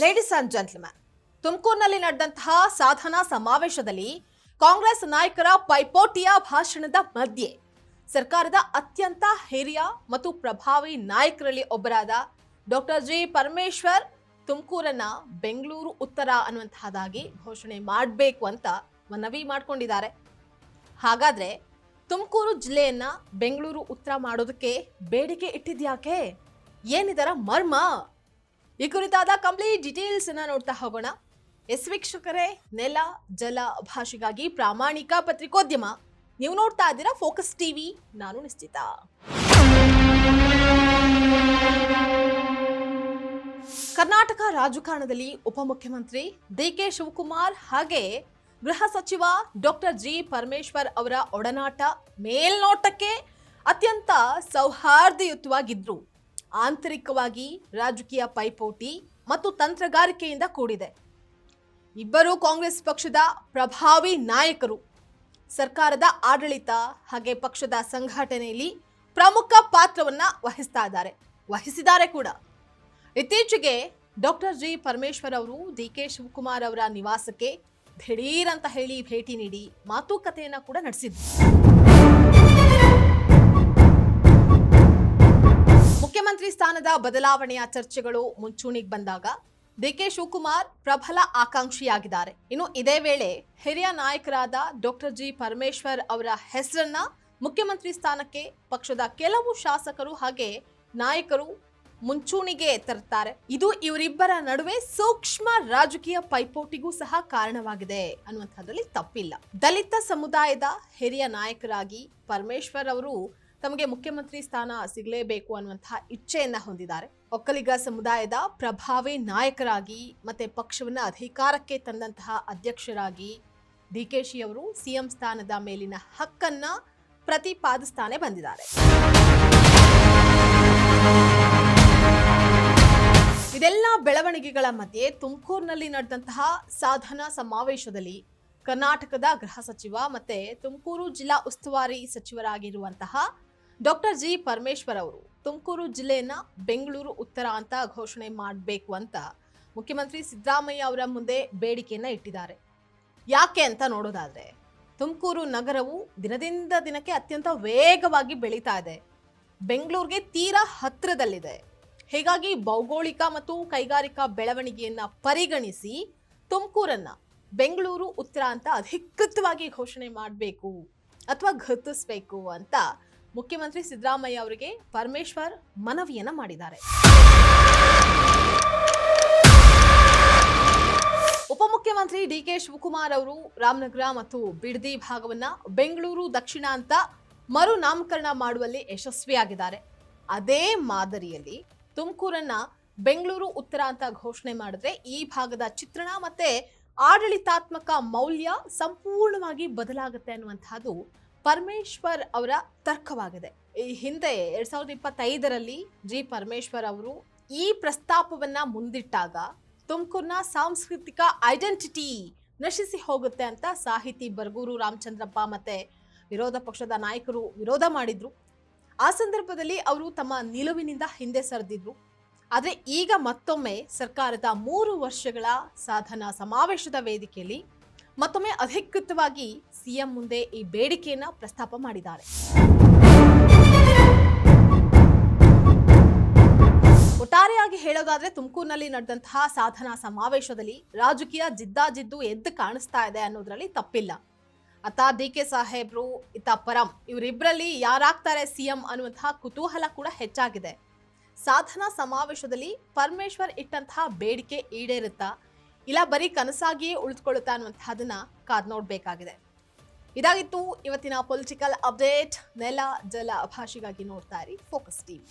Ladies and gentleman, ತುಮಕೂರಿನಲ್ಲಿ ನಡೆದಂತಹ ಸಾಧನಾ ಸಮಾವೇಶದಲ್ಲಿ ಕಾಂಗ್ರೆಸ್ ನಾಯಕರ ಪೈಪೋಟಿಯ ಭಾಷಣದ ಮಧ್ಯೆ ಸರ್ಕಾರದ ಅತ್ಯಂತ ಹಿರಿಯ ಮತ್ತು ಪ್ರಭಾವಿ ನಾಯಕರಲ್ಲಿ ಒಬ್ಬರಾದ ಡಾಕ್ಟರ್ ಜಿ ಪರಮೇಶ್ವರ್ ತುಮಕೂರನ್ನ ಬೆಂಗಳೂರು ಉತ್ತರ ಅನ್ನುವಂತಹದಾಗಿ ಘೋಷಣೆ ಮಾಡಬೇಕು ಅಂತ ಮನವಿ ಮಾಡಿಕೊಂಡಿದ್ದಾರೆ. ಹಾಗಾದ್ರೆ ತುಮಕೂರು ಜಿಲ್ಲೆಯನ್ನ ಬೆಂಗಳೂರು ಉತ್ತರ ಮಾಡೋದಕ್ಕೆ ಬೇಡಿಕೆ ಇಟ್ಟಿದ್ಯಾಕೆ? ಏನಿದರ ಮರ್ಮ? ಈ ಕುರಿತಾದ ಕಂಪ್ಲೀಟ್ ಡೀಟೇಲ್ಸ್ ಅನ್ನ ನೋಡ್ತಾ ಹೋಗೋಣ. ವೀಕ್ಷಕರೇ, ನೆಲ ಜಲ ಭಾಷೆಗಾಗಿ ಪ್ರಾಮಾಣಿಕ ಪತ್ರಿಕೋದ್ಯಮ. ನೀವು ನೋಡ್ತಾ ಇದ್ದೀರಾ ಫೋಕಸ್ ಟಿವಿ. ನಾನು ನಿಶ್ಚಿತ. ಕರ್ನಾಟಕ ರಾಜಕಾರಣದಲ್ಲಿ ಉಪಮುಖ್ಯಮಂತ್ರಿ ಡಿ.ಕೆ. ಶಿವಕುಮಾರ್ ಹಾಗೆ ಗೃಹ ಸಚಿವ ಡಾಕ್ಟರ್ ಜಿ ಪರಮೇಶ್ವರ್ ಅವರ ಒಡನಾಟ ಮೇಲ್ನೋಟಕ್ಕೆ ಅತ್ಯಂತ ಸೌಹಾರ್ದಯುತವಾಗಿದ್ರು. ಆಂತರಿಕವಾಗಿ ರಾಜಕೀಯ ಪೈಪೋಟಿ ಮತ್ತು ತಂತ್ರಗಾರಿಕೆಯಿಂದ ಕೂಡಿದೆ. ಇಬ್ಬರು ಕಾಂಗ್ರೆಸ್ ಪಕ್ಷದ ಪ್ರಭಾವಿ ನಾಯಕರು ಸರ್ಕಾರದ ಆಡಳಿತ ಹಾಗೆ ಪಕ್ಷದ ಸಂಘಟನೆಯಲ್ಲಿ ಪ್ರಮುಖ ಪಾತ್ರವನ್ನ ವಹಿಸಿದ್ದಾರೆ ಕೂಡ. ಇತ್ತೀಚೆಗೆ ಡಾಕ್ಟರ್ ಜಿ ಪರಮೇಶ್ವರ್ ಅವರು ಡಿ.ಕೆ. ಶಿವಕುಮಾರ್ ಅವರ ನಿವಾಸಕ್ಕೆ ದಿಢೀರ್ ಅಂತ ಹೇಳಿ ಭೇಟಿ ನೀಡಿ ಮಾತುಕತೆಯನ್ನ ಕೂಡ ನಡೆಸಿದ್ರು. ಮುಖ್ಯಮಂತ್ರಿ ಸ್ಥಾನದ ಬದಲಾವಣೆಯ ಚರ್ಚೆಗಳು ಮುಂಚೂಣಿಗೆ ಬಂದಾಗ ಡಿ.ಕೆ. ಶಿವಕುಮಾರ್ ಪ್ರಬಲ ಆಕಾಂಕ್ಷಿಯಾಗಿದ್ದಾರೆ. ಇನ್ನು ಇದೇ ವೇಳೆ ಹಿರಿಯ ನಾಯಕರಾದ ಡಾಕ್ಟರ್ ಜಿ ಪರಮೇಶ್ವರ್ ಅವರ ಹೆಸರನ್ನ ಮುಖ್ಯಮಂತ್ರಿ ಸ್ಥಾನಕ್ಕೆ ಪಕ್ಷದ ಕೆಲವು ಶಾಸಕರು ಹಾಗೆ ನಾಯಕರು ಮುಂಚೂಣಿಗೆ ತರುತ್ತಾರೆ. ಇದು ಇವರಿಬ್ಬರ ನಡುವೆ ಸೂಕ್ಷ್ಮ ರಾಜಕೀಯ ಪೈಪೋಟಿಗೂ ಸಹ ಕಾರಣವಾಗಿದೆ ಅನ್ನುವಂಥದ್ರಲ್ಲಿ ತಪ್ಪಿಲ್ಲ. ದಲಿತ ಸಮುದಾಯದ ಹಿರಿಯ ನಾಯಕರಾಗಿ ಪರಮೇಶ್ವರ್ ಅವರು ತಮಗೆ ಮುಖ್ಯಮಂತ್ರಿ ಸ್ಥಾನ ಸಿಗಲೇಬೇಕು ಅನ್ನುವಂತಹ ಇಚ್ಛೆಯನ್ನ ಹೊಂದಿದ್ದಾರೆ. ಒಕ್ಕಲಿಗ ಸಮುದಾಯದ ಪ್ರಭಾವಿ ನಾಯಕರಾಗಿ ಮತ್ತೆ ಪಕ್ಷವನ್ನ ಅಧಿಕಾರಕ್ಕೆ ತಂದಂತಹ ಅಧ್ಯಕ್ಷರಾಗಿ ಡಿ.ಕೆ.ಶಿ ಅವರು ಸಿಎಂ ಸ್ಥಾನದ ಮೇಲಿನ ಹಕ್ಕನ್ನ ಪ್ರತಿಪಾದಿಸ್ತಾನೆ ಬಂದಿದ್ದಾರೆ. ಇದೆಲ್ಲ ಬೆಳವಣಿಗೆಗಳ ಮಧ್ಯೆ ತುಮಕೂರಿನಲ್ಲಿ ನಡೆದಂತಹ ಸಾಧನಾ ಸಮಾವೇಶದಲ್ಲಿ ಕರ್ನಾಟಕದ ಗೃಹ ಸಚಿವ ಮತ್ತೆ ತುಮಕೂರು ಜಿಲ್ಲಾ ಉಸ್ತುವಾರಿ ಸಚಿವರಾಗಿರುವಂತಹ ಡಾಕ್ಟರ್ ಜಿ ಪರಮೇಶ್ವರ್ ಅವರು ತುಮಕೂರು ಜಿಲ್ಲೆಯನ್ನ ಬೆಂಗಳೂರು ಉತ್ತರ ಅಂತ ಘೋಷಣೆ ಮಾಡಬೇಕು ಅಂತ ಮುಖ್ಯಮಂತ್ರಿ ಸಿದ್ದರಾಮಯ್ಯ ಅವರ ಮುಂದೆ ಬೇಡಿಕೆಯನ್ನ ಇಟ್ಟಿದ್ದಾರೆ. ಯಾಕೆ ಅಂತ ನೋಡೋದಾದ್ರೆ, ತುಮಕೂರು ನಗರವು ದಿನದಿಂದ ದಿನಕ್ಕೆ ಅತ್ಯಂತ ವೇಗವಾಗಿ ಬೆಳೀತಾ ಇದೆ. ಬೆಂಗಳೂರಿಗೆ ತೀರಾ ಹತ್ತಿರದಲ್ಲಿದೆ. ಹೀಗಾಗಿ ಭೌಗೋಳಿಕ ಮತ್ತು ಕೈಗಾರಿಕಾ ಬೆಳವಣಿಗೆಯನ್ನ ಪರಿಗಣಿಸಿ ತುಮಕೂರನ್ನ ಬೆಂಗಳೂರು ಉತ್ತರ ಅಂತ ಅಧಿಕೃತವಾಗಿ ಘೋಷಣೆ ಮಾಡಬೇಕು ಅಥವಾ ಘೋಷಿಸಬೇಕು ಅಂತ ಮುಖ್ಯಮಂತ್ರಿ ಸಿದ್ದರಾಮಯ್ಯ ಅವರಿಗೆ ಪರಮೇಶ್ವರ್ ಮನವಿಯನ್ನ ಮಾಡಿದ್ದಾರೆ. ಉಪಮುಖ್ಯಮಂತ್ರಿ ಡಿ.ಕೆ. ಶಿವಕುಮಾರ್ ಅವರು ರಾಮನಗರ ಮತ್ತು ಬಿಡದಿ ಭಾಗವನ್ನ ಬೆಂಗಳೂರು ದಕ್ಷಿಣ ಅಂತ ಮರು ನಾಮಕರಣ ಮಾಡುವಲ್ಲಿ ಯಶಸ್ವಿಯಾಗಿದ್ದಾರೆ. ಅದೇ ಮಾದರಿಯಲ್ಲಿ ತುಮಕೂರನ್ನ ಬೆಂಗಳೂರು ಉತ್ತರ ಅಂತ ಘೋಷಣೆ ಮಾಡಿದ್ರೆ ಈ ಭಾಗದ ಚಿತ್ರಣ ಮತ್ತೆ ಆಡಳಿತಾತ್ಮಕ ಮೌಲ್ಯ ಸಂಪೂರ್ಣವಾಗಿ ಬದಲಾಗುತ್ತೆ ಅನ್ನುವಂತಹದ್ದು ಪರಮೇಶ್ವರ್ ಅವರ ತರ್ಕವಾಗಿದೆ. ಈ ಹಿಂದೆ 2025ರಲ್ಲಿ ಜಿ ಪರಮೇಶ್ವರ್ ಅವರು ಈ ಪ್ರಸ್ತಾಪವನ್ನ ಮುಂದಿಟ್ಟಾಗ ತುಮಕೂರಿನ ಸಾಂಸ್ಕೃತಿಕ ಐಡೆಂಟಿಟಿ ನಶಿಸಿ ಹೋಗುತ್ತೆ ಅಂತ ಸಾಹಿತಿ ಬರಗೂರು ರಾಮಚಂದ್ರಪ್ಪ ಮತ್ತೆ ವಿರೋಧ ಪಕ್ಷದ ನಾಯಕರು ವಿರೋಧ ಮಾಡಿದ್ರು. ಆ ಸಂದರ್ಭದಲ್ಲಿ ಅವರು ತಮ್ಮ ನಿಲುವಿನಿಂದ ಹಿಂದೆ ಸರಿದಿದ್ರು. ಆದರೆ ಈಗ ಮತ್ತೊಮ್ಮೆ ಸರ್ಕಾರದ 3 ವರ್ಷಗಳ ಸಾಧನಾ ಸಮಾವೇಶದ ವೇದಿಕೆಯಲ್ಲಿ ಮತ್ತೊಮ್ಮೆ ಅಧಿಕೃತವಾಗಿ ಸಿಎಂ ಮುಂದೆ ಈ ಬೇಡಿಕೆಯನ್ನ ಪ್ರಸ್ತಾಪ ಮಾಡಿದ್ದಾರೆ. ಒಟ್ಟಾರೆಯಾಗಿ ಹೇಳೋದಾದ್ರೆ ತುಮಕೂರಿನಲ್ಲಿ ನಡೆದಂತಹ ಸಾಧನಾ ಸಮಾವೇಶದಲ್ಲಿ ರಾಜಕೀಯ ಜಿದ್ದಾಜಿದ್ದು ಎದ್ದು ಕಾಣಿಸ್ತಾ ಇದೆ ಅನ್ನೋದ್ರಲ್ಲಿ ತಪ್ಪಿಲ್ಲ. ಅತ್ತ ಡಿ.ಕೆ. ಸಾಹೇಬ್ರು, ಇತ್ತ ಪರಂ, ಇವರಿಬ್ಬರಲ್ಲಿ ಯಾರಾಗ್ತಾರೆ ಸಿಎಂ ಅನ್ನುವಂತಹ ಕುತೂಹಲ ಕೂಡ ಹೆಚ್ಚಾಗಿದೆ. ಸಾಧನಾ ಸಮಾವೇಶದಲ್ಲಿ ಪರಮೇಶ್ವರ್ ಇಟ್ಟಂತಹ ಬೇಡಿಕೆ ಈಡೇರುತ್ತಾ ಇಲ್ಲ ಬರೀ ಕನಸಾಗಿಯೇ ಉಳಿದುಕೊಳ್ಳುತ್ತಾ ಅನ್ನುವಂತಹದನ್ನ ಕಾದ್ ನೋಡ್ಬೇಕಾಗಿದೆ. ಇದಾಗಿತ್ತು ಇವತ್ತಿನ ಪೊಲಿಟಿಕಲ್ ಅಪ್ಡೇಟ್. ನೆಲ ಜಲ ಭಾಷೆಗಾಗಿ ನೋಡ್ತಾ ಇರಿ ಫೋಕಸ್ ಟಿವಿ.